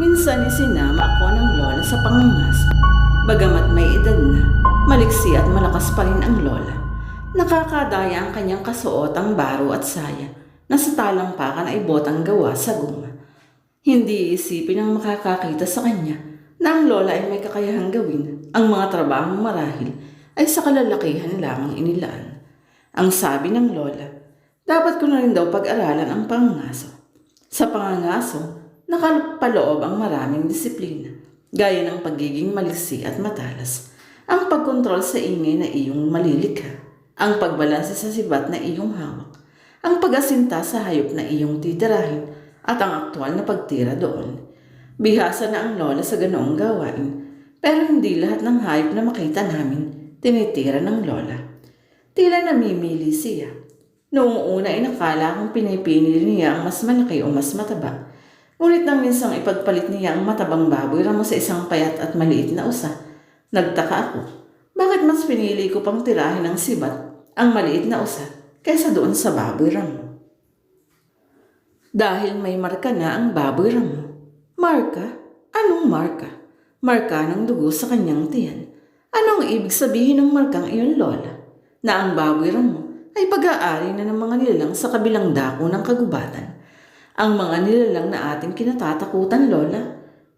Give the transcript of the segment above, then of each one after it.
Minsan isinama ako ng lola sa pangangaso. Bagamat may edad na, maliksi at malakas pa rin ang lola. Nakakadaya ang kanyang kasuotang baro at saya na sa talampakan ay botang gawa sa guma. Hindi iisipin ang makakakita sa kanya na ang lola ay may kakayahang gawin ang mga trabahong marahil ay sa kalalakihan lamang inilaan. Ang sabi ng lola, dapat ko na rin daw pag-aralan ang pangangaso. Sa pangangaso, nakapaloob ang maraming disiplina, gaya ng pagiging maliksi at matalas, ang pagkontrol sa ingay na iyong malilikha, ang pagbalanse sa sibat na iyong hawak, ang pag-asinta sa hayop na iyong titirahin, at ang aktwal na pagtira doon. Bihasa na ang lola sa ganoong gawain, pero hindi lahat ng hayop na makita namin tinitira ng lola. Tila namimili siya. Noong una ay nakala kong pinipili niya ang mas malaki o mas mataba. Ngunit nang minsang ipagpalit niya ang matabang baboy ramo sa isang payat at maliit na usa, nagtaka ako. Bakit mas pinili ko pang tirahin ng sibat ang maliit na usa kaysa doon sa baboy ramo? Dahil may marka na ang baboy ramo. Marka? Anong marka? Marka ng dugo sa kanyang tiyan. Anong ibig sabihin ng markang iyon, lola? Na ang baboy ramo ay pag-aari na ng mga nilalang sa kabilang dako ng kagubatan. Ang mga nilalang na ating kinatatakutan, lola?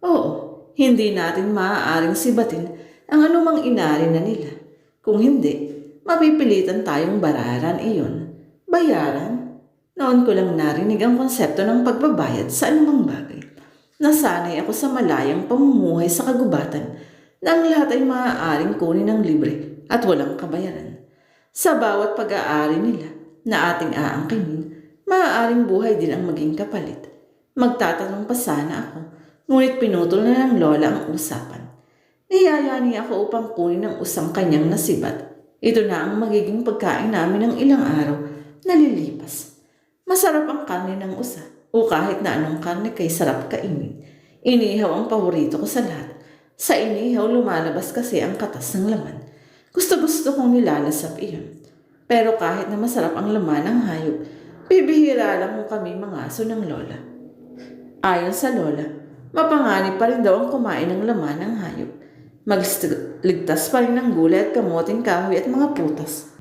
Oo, hindi natin maaaring sibatin ang anumang inari na nila. Kung hindi, mapipilitan tayong bararan iyon. Bayaran? Noon ko lang narinig ang konsepto ng pagbabayad sa anumang bagay. Nasanay ako sa malayang pamumuhay sa kagubatan na ang lahat ay maaaring kunin ng libre at walang kabayaran. Sa bawat pag-aari nila na ating aangkinin, maaaring buhay din ang maging kapalit. Magtatanong pa sana ako, ngunit pinutol na ng lola ang usapan. Niyayani ako upang kunin ang usang kanyang nasibat. Ito na ang magiging pagkain namin ng ilang araw na lilipas. Masarap ang karne ng usa o kahit na anong karne kay sarap kainin. Inihaw ang paborito ko sa lahat. Sa inihaw lumalabas kasi ang katas ng laman. Gusto-gusto kong nilalasap iyon. Pero kahit na masarap ang laman ng hayop, bibihira lang mo kami mga aso ng lola. Ayon sa lola, mapanganib pa rin daw ang kumain ng laman ng hayop. Magligtas pa rin ng gulay at kamuting kahoy at mga putas.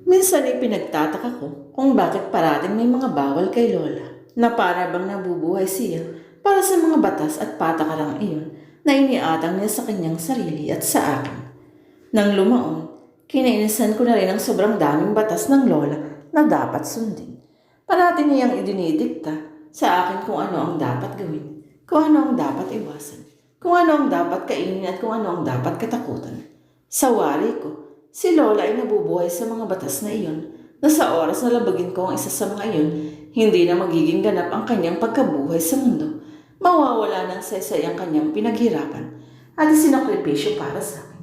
Minsan ay pinagtataka ko kung bakit parating may mga bawal kay lola na para bang nabubuhay siya para sa mga batas at patakarang iyon na iniatang niya sa kanyang sarili at sa akin. Nang lumaon, kinainisan ko na rin ang sobrang daming batas ng lola na dapat sundin. Parati niyang idinidikta sa akin kung ano ang dapat gawin, kung ano ang dapat iwasan, kung ano ang dapat kainin at kung ano ang dapat katakutan. Sa wari ko, si lola ay nabubuhay sa mga batas na iyon na sa oras na labagin ko ang isa sa mga iyon, hindi na magiging ganap ang kanyang pagkabuhay sa mundo. Mawawala ng saysay ang kanyang pinaghirapan at isinakripisyo para sa akin.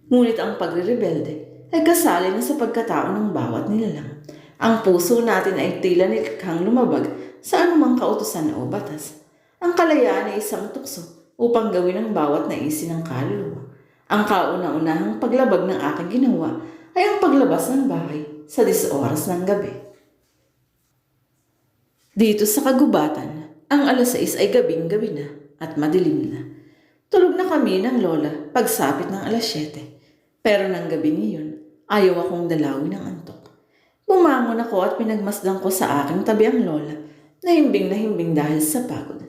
Ngunit ang pagre-rebelde ay kasali na sa pagkatao ng bawat nilalang. Ang puso natin ay tila nilikhang lumabag sa anumang kautusan o batas. Ang kalayaan ay isang tukso upang gawin ang bawat naisin ng kaluluwa. Ang kauna-unahang paglabag ng aking ginawa ay ang paglabas ng bahay sa 10 oras ng gabi. Dito sa kagubatan, ang alas 6 ay gabing-gabi na at madilim na. Tulog na kami ng lola pagsapit ng alas 7. Pero ng gabi niyon, ayaw akong dalawin ng antok. Bumangon ako at pinagmasdan ko sa aking tabi ang lola na himbing dahil sa pagod.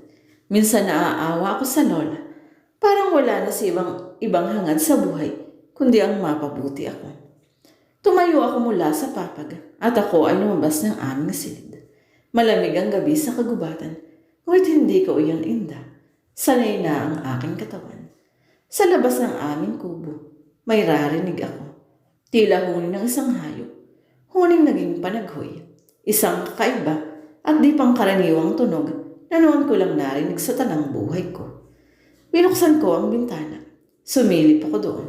Minsan naaawa ako sa lola. Parang wala na si ibang hangad sa buhay, kundi ang mapabuti ako. Tumayo ako mula sa papag at ako ay lumabas ng aming silid. Malamig ang gabi sa kagubatan, ngunit hindi ko iyon inda. Sanay na ang aking katawan. Sa labas ng aming kubo, may rarinig ako. Tila huni ng isang hayop. Huning naging panaghoy. Isang kakaiba at di pangkaraniwang tunog na noon ko lang narinig sa tanang buhay ko. Binuksan ko ang bintana. Sumilip ako doon.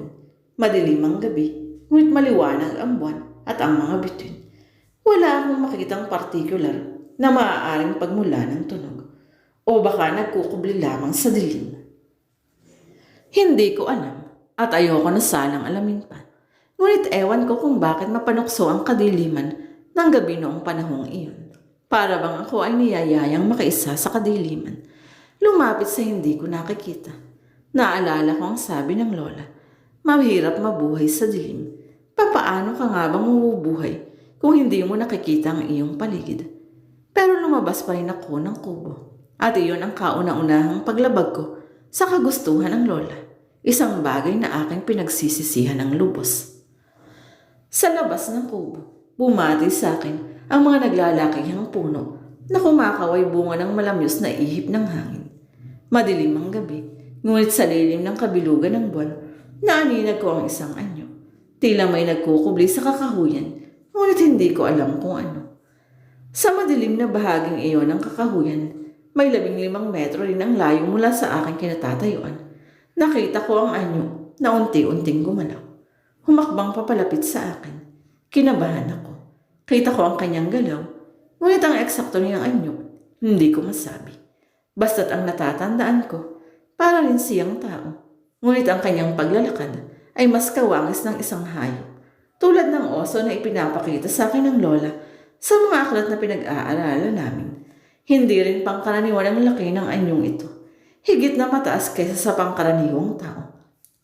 Madilim ang gabi, ngunit maliwanag ang buwan at ang mga bituin. Wala akong makikitang partikular na maaaring pagmula ng tunog. O baka nagkukubli lamang sa dilim. Hindi ko alam at ayoko na sanang alamin pa. Ngunit ewan ko kung bakit mapanukso ang kadiliman ng gabi noong panahong iyon. Para bang ako ay niyayayang makaisa sa kadiliman. Lumapit sa hindi ko nakikita. Naalala ko ang sabi ng lola, mahirap mabuhay sa dilim. Papaano ka nga bang mabubuhay kung hindi mo nakikita ang iyong paligid? Pero lumabas pa rin ako ng kubo. At iyon ang kauna-unahang paglabag ko sa kagustuhan ng lola. Isang bagay na aking pinagsisisihan ng lubos. Sa labas ng kubo, bumati sa akin ang mga naglalakihang puno na kumakaway bunga ng malamyos na ihip ng hangin. Madilim ang gabi, ngunit sa lilim ng kabilugan ng buwan, naaninag ko ang isang anyo. Tila may nagkukubli sa kakahuyan, ngunit hindi ko alam kung ano. Sa madilim na bahaging iyon ng kakahuyan, may 15 metro rin ang layo mula sa aking kinatatayuan. Nakita ko ang anyo na unti-unting gumalaw. Humakbang papalapit sa akin. Kinabahan ako. Kita ko ang kanyang galaw, ngunit ang eksakto niyang anyo, hindi ko masabi. Basta't ang natatandaan ko, para rin siyang tao. Ngunit ang kanyang paglalakad ay mas kawangis ng isang hayop. Tulad ng oso na ipinapakita sa akin ng lola sa mga aklat na pinag-aaralan namin. Hindi rin pangkaraniwan ang laki ng anyong ito. Higit na mataas kaysa sa pangkaraniwang tao.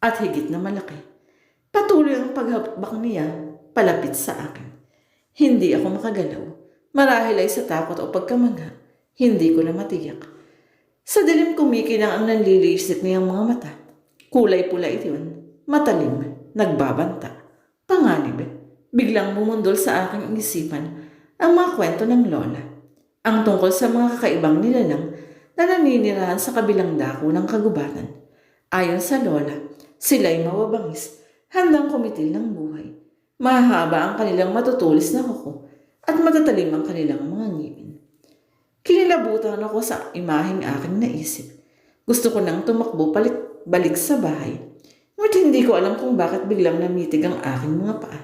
At higit na malaki. Patuloy ang paghakbak niya palapit sa akin. Hindi ako makagalaw. Marahil ay sa takot o pagkamangha. Hindi ko na matiyak. Sa dilim kumikinang ang nanlilisik niyang mga mata. Kulay pula iyon, matalim, nagbabanta. Panganib, biglang bumundol sa aking isipan ang mga kwento ng lola. Ang tungkol sa mga kakaibang nilalang na naninirahan sa kabilang dako ng kagubatan. Ayon sa lola, sila'y mababangis, handang kumitil ng buhay. Mahaba ang kanilang matutulis na kuko at matatalim ang kanilang mga ngipin. Kinilabutan ako sa imaheng aking naisip. Gusto ko nang tumakbo balik sa bahay. Ngunit hindi ko alam kung bakit biglang namitig ang aking mga paa.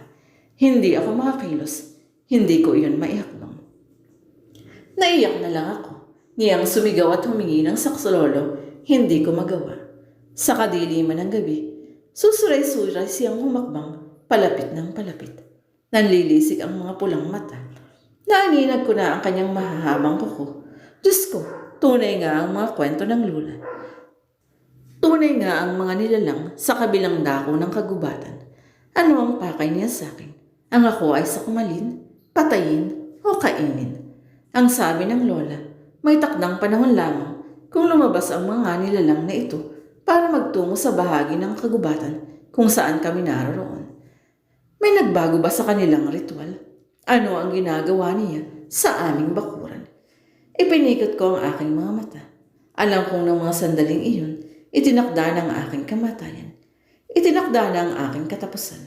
Hindi ako makakilos. Hindi ko iyon maihakbang. Naiyak na lang ako. Niyang sumigaw at humingi ng saksololo, hindi ko magawa. Sa kadiliman ng gabi, susuray-suray siyang humakbang, palapit ng palapit. Nanlilisik ang mga pulang mata. Naaninag ko na ang kanyang mahahabang kuko. Diyos ko, tunay nga ang mga kwento ng lola. Tunay nga ang mga nilalang sa kabilang dako ng kagubatan. Ano ang pakay niya sa akin? Ang ako ay sakumalin, patayin, o kainin. Ang sabi ng lola, may takdang panahon lamang kung lumabas ang mga nilalang na ito para magtungo sa bahagi ng kagubatan kung saan kami naroon. May nagbago ba sa kanilang ritual? Ano ang ginagawa niya sa aming bakuran? Ipinikot ko ang aking mga mata. Alam kong ng mga sandaling iyon, itinakda ng aking kamatayan. Itinakda na ang aking katapusan.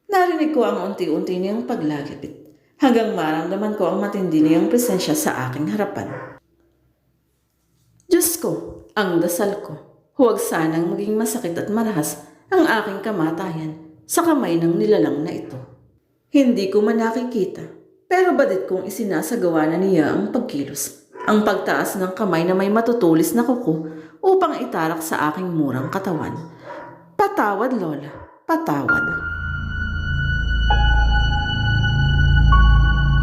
Narinig ko ang unti-unti niyang paglagipit hanggang maramdaman ko ang matindi niyang presensya sa aking harapan. Diyos ko, ang dasal ko, huwag sanang maging masakit at marahas ang aking kamatayan sa kamay ng nilalang na ito. Hindi ko man nakikita, pero badit kong isinasagawa na niya ang pagkilos, ang pagtaas ng kamay na may matutulis na kuko upang itarak sa aking murang katawan. Patawad, Lola, patawad.